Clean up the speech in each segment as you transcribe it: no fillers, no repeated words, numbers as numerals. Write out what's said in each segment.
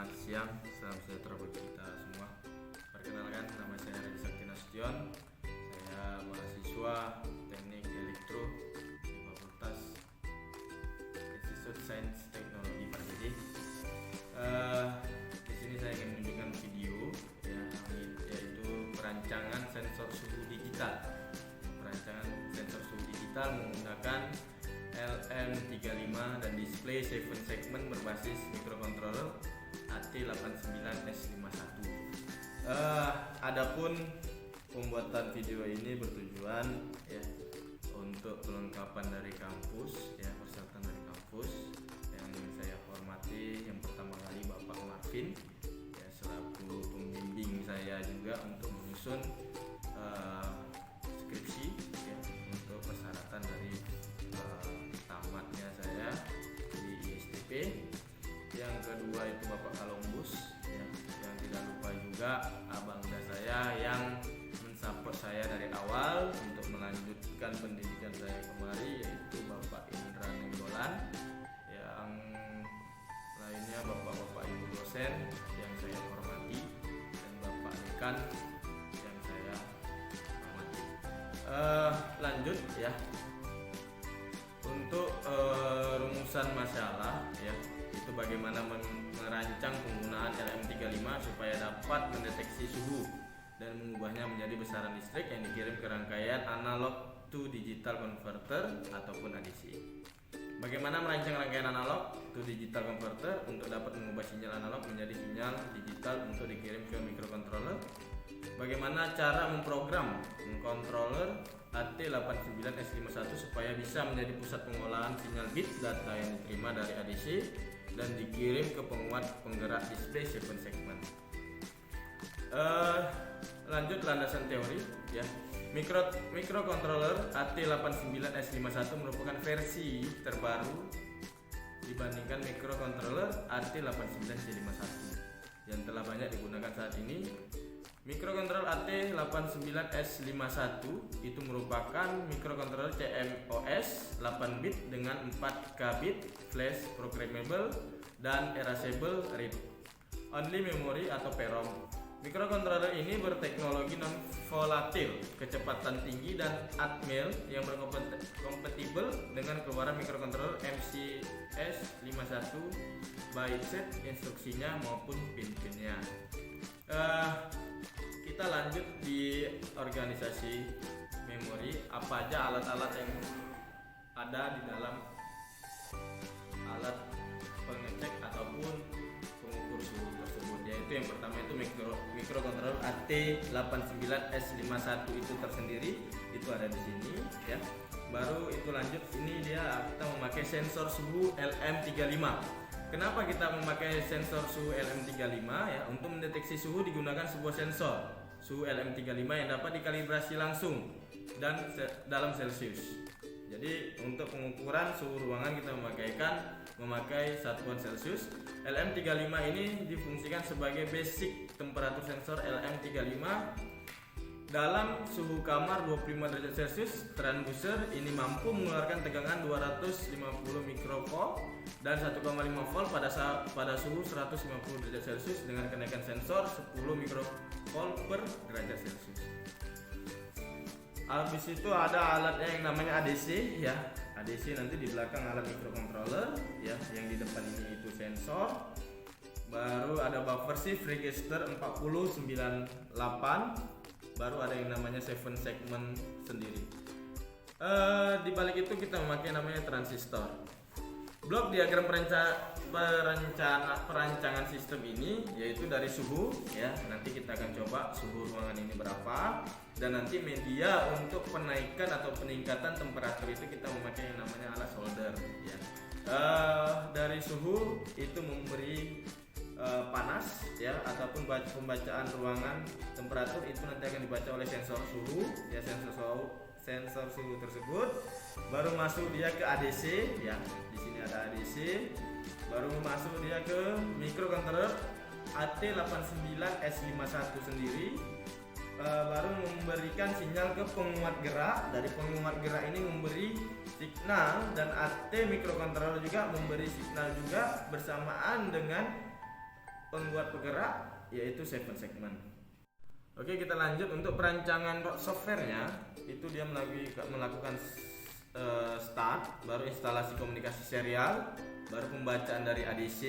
Selamat siang, salam sejahtera bagi kita semua. Perkenalkan, nama saya Radi Sakti Nasution. Saya mahasiswa Teknik Elektro di Fakultas Institut Sains Teknologi Parjadi. Di sini saya ingin menunjukkan video yaitu perancangan sensor suhu digital. Perancangan sensor suhu digital menggunakan LM35 dan display 7 segment berbasis microcontroller AT89S51. Adapun pembuatan video ini bertujuan untuk kelengkapan dari kampus, persyaratan dari kampus. Yang saya hormati yang pertama kali Bapak Marvin, selaku pembimbing saya juga untuk menyusun skripsi untuk persyaratan dari tamatnya saya di ISTP. Yang kedua itu Bapak Kalombus, yang tidak lupa juga abangda saya yang mensupport saya dari awal untuk melanjutkan pendidikan saya kemari, yaitu Bapak Indra Nenggolan. Yang lainnya Bapak-bapak Ibu dosen yang saya hormati, dan Bapak Dekan yang saya hormati. Lanjut untuk rumusan masalah itu bagaimana merancang penggunaan LM35 supaya dapat mendeteksi suhu dan mengubahnya menjadi besaran listrik yang dikirim ke rangkaian analog to digital converter ataupun ADC. Bagaimana merancang rangkaian analog to digital converter untuk dapat mengubah sinyal analog menjadi sinyal digital untuk dikirim ke microcontroller. Bagaimana cara memprogram controller AT89S51 supaya bisa menjadi pusat pengolahan sinyal bit data yang diterima dari ADC dan dikirim ke penguat penggerak display 7 segment. Lanjut landasan teori Microcontroller AT89S51 merupakan versi terbaru dibandingkan microcontroller AT89C51 yang telah banyak digunakan saat ini. Microcontroller AT89S51 itu merupakan microcontroller CMOS 8 bit dengan 4K bit, flash programmable dan erasable read only memory atau PROM. Microcontroller ini berteknologi non-volatil, kecepatan tinggi dan Atmel yang berkompatibel dengan keluaran microcontroller MCS51 by set instruksinya maupun pin-pinnya. Kita lanjut di organisasi memori. Apa aja alat-alat yang ada di dalam alat pengecek ataupun pengukur suhu tersebut, yaitu yang pertama itu microcontroller AT89S51 itu tersendiri, itu ada di sini Baru itu lanjut, ini dia kita memakai sensor suhu LM35. Kenapa kita memakai sensor suhu LM35 Untuk mendeteksi suhu digunakan sebuah sensor suhu LM35 yang dapat dikalibrasi langsung dan dalam Celsius. Jadi untuk pengukuran suhu ruangan kita memakai satuan Celsius. LM35 ini difungsikan sebagai basic temperatur sensor LM35 dalam suhu kamar 25 derajat Celcius. Transducer ini mampu mengeluarkan tegangan 250 mikrovolt dan 1,5 volt pada suhu 150 derajat Celcius dengan kenaikan sensor 10 mikrovolt per derajat Celcius. Habis itu ada alatnya yang namanya ADC ADC nanti di belakang alat microcontroller yang di depan ini itu sensor. Baru ada buffer shift register 4098. Baru ada yang namanya 7 segment sendiri. Di balik itu kita memakai namanya transistor. Blok diagram perancangan sistem ini yaitu dari suhu nanti kita akan coba suhu ruangan ini berapa, dan nanti media untuk penaikan atau peningkatan temperatur itu kita memakai yang namanya alat solder Dari suhu itu memberi panas ataupun pembacaan ruangan temperatur itu nanti akan dibaca oleh sensor suhu sensor suhu tersebut. Baru masuk dia ke ADC di sini ada ADC. Baru masuk dia ke microcontroller AT89S51 sendiri. Baru memberikan sinyal ke penguat gerak. Dari penguat gerak ini memberi signal, dan AT microcontroller juga memberi signal juga bersamaan dengan pembuat penggerak yaitu 7 segment. Oke, kita lanjut untuk perancangan softwarenya. Itu dia melakukan start, baru instalasi komunikasi serial, baru pembacaan dari ADC,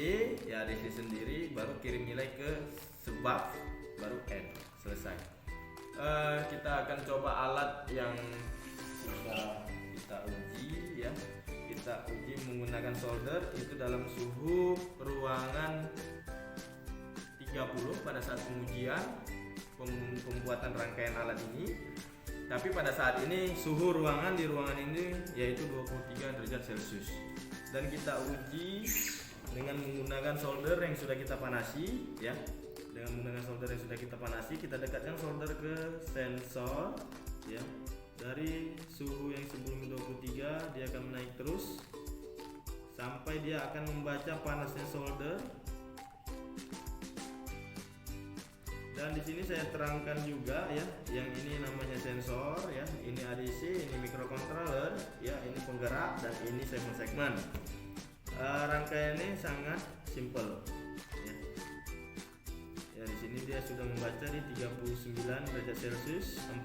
ya ADC sendiri, baru kirim nilai ke sebab, baru end, selesai. Kita akan coba alat yang sudah kita uji ya. Kita uji menggunakan solder itu dalam suhu ruangan 30 pada saat pengujian pembuatan rangkaian alat ini. Tapi pada saat ini suhu ruangan di ruangan ini yaitu 23 derajat Celcius. Dan kita uji dengan menggunakan solder yang sudah kita panasi ya. Dengan menggunakan solder yang sudah kita panasi, kita dekatkan solder ke sensor ya. Dari suhu yang sebelum 23 dia akan menaik terus sampai dia akan membaca panasnya solder. Dan di sini saya terangkan juga ya, yang ini namanya sensor ya, ini ADC, ini microcontroller ya, ini penggerak dan ini segmen. Rangkaiannya sangat simple ya. Ya di sini dia sudah membaca di 39 derajat Celcius, 40,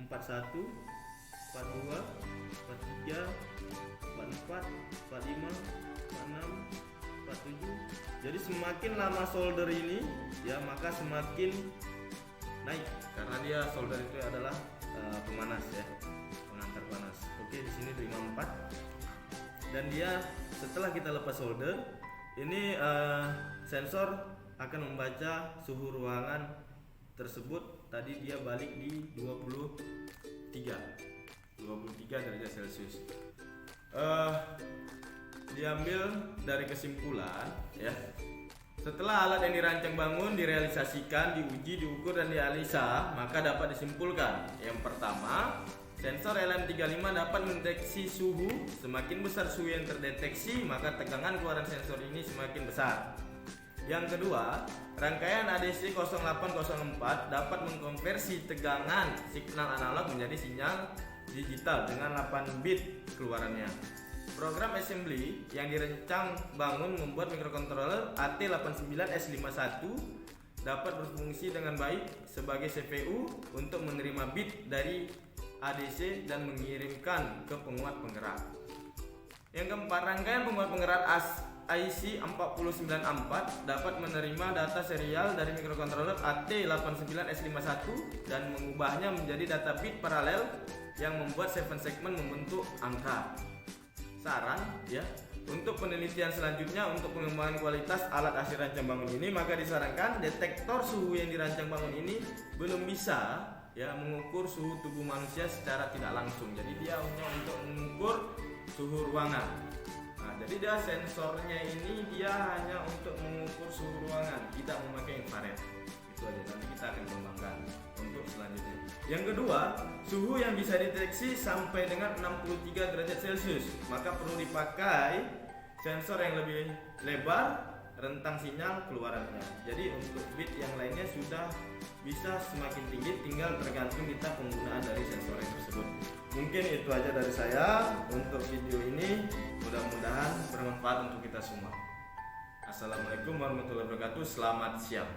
41, 42, 43, 44, 45, 46, 47. Jadi semakin lama solder ini ya maka semakin naik karena dia solder itu adalah pemanas ya, pengantar panas. Oke, di sini 54. Dan dia setelah kita lepas solder ini sensor akan membaca suhu ruangan tersebut. Tadi dia balik di 23 derajat Celcius. Diambil dari kesimpulan ya, setelah alat yang dirancang bangun direalisasikan, diuji, diukur dan dianalisa, maka dapat disimpulkan yang pertama, sensor LM35 dapat mendeteksi suhu. Semakin besar suhu yang terdeteksi, maka tegangan keluaran sensor ini semakin besar. Yang kedua, rangkaian ADC 0804 dapat mengkonversi tegangan signal analog menjadi sinyal digital dengan 8 bit keluarannya. Program assembly yang dirancang bangun membuat microcontroller AT89S51 dapat berfungsi dengan baik sebagai CPU untuk menerima bit dari ADC dan mengirimkan ke penguat penggerak. Yang keempat, rangkaian penguat penggerak IC4904 dapat menerima data serial dari microcontroller AT89S51 dan mengubahnya menjadi data bit paralel yang membuat 7 segment membentuk angka. Saran ya, untuk penelitian selanjutnya untuk pengembangan kualitas alat hasil rancang bangun ini, maka disarankan detektor suhu yang dirancang bangun ini belum bisa ya mengukur suhu tubuh manusia secara tidak langsung. Jadi dia hanya untuk mengukur suhu ruangan. Nah, jadi dia sensornya ini dia hanya untuk mengukur suhu ruangan, tidak memakai infrared. Itu aja, nanti kita akan kembangkan untuk selanjutnya. Yang kedua, suhu yang bisa dideteksi sampai dengan 63 derajat Celcius, maka perlu dipakai sensor yang lebih lebar, rentang sinyal keluarannya. Jadi untuk bit yang lainnya sudah bisa semakin tinggi, tinggal tergantung kita penggunaan dari sensor tersebut. Mungkin itu aja dari saya untuk video ini, mudah-mudahan bermanfaat untuk kita semua. Assalamualaikum warahmatullahi wabarakatuh, selamat siang.